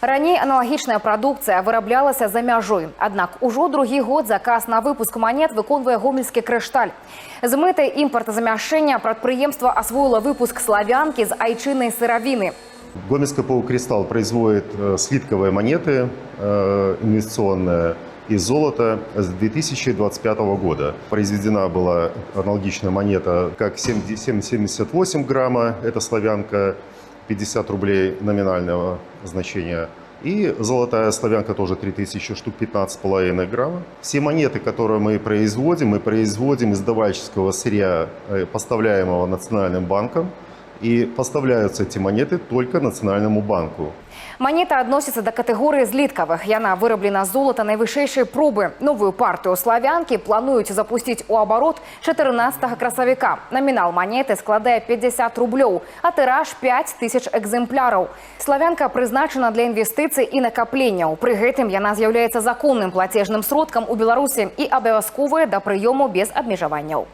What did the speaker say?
Раней аналагічная прадукцыя выраблялася за мяжой. Аднак ужо другі год заказ на выпуск манет выконвае гомельскі крышталь. З мэтай імпартазамяшчэння прадпрыемства асвоіла выпуск славянкі з айчыннай сыравіны. Гомельский полукристалл производит слитковые монеты инвестиционные из золота с 2025 года. Произведена была аналогичная монета, как 7,78 грамма, это славянка, 50 рублей номинального значения. И золотая славянка тоже 3000 штук, 15,5 грамма. Все монеты, которые мы производим из давальческого сырья, поставляемого Национальным банком. И поставляются эти монеты только Национальному банку. Монета адносіцца да катэгорыі зліткавых. Яна выраблена з золата найвышэйшай пробы. Новую партыю славянкі плануюць запусціць у абарот 14 красавіка. Намінал монеты складае 50 рублёў, а тыраж 5000 экземпляраў. Славянка прызначана для інвестыцый і накапленняў. Пры гэтым яна з'яўляецца законным плацежным сродкам у Беларусі і абавязковая да прыёму без абмежаванняў.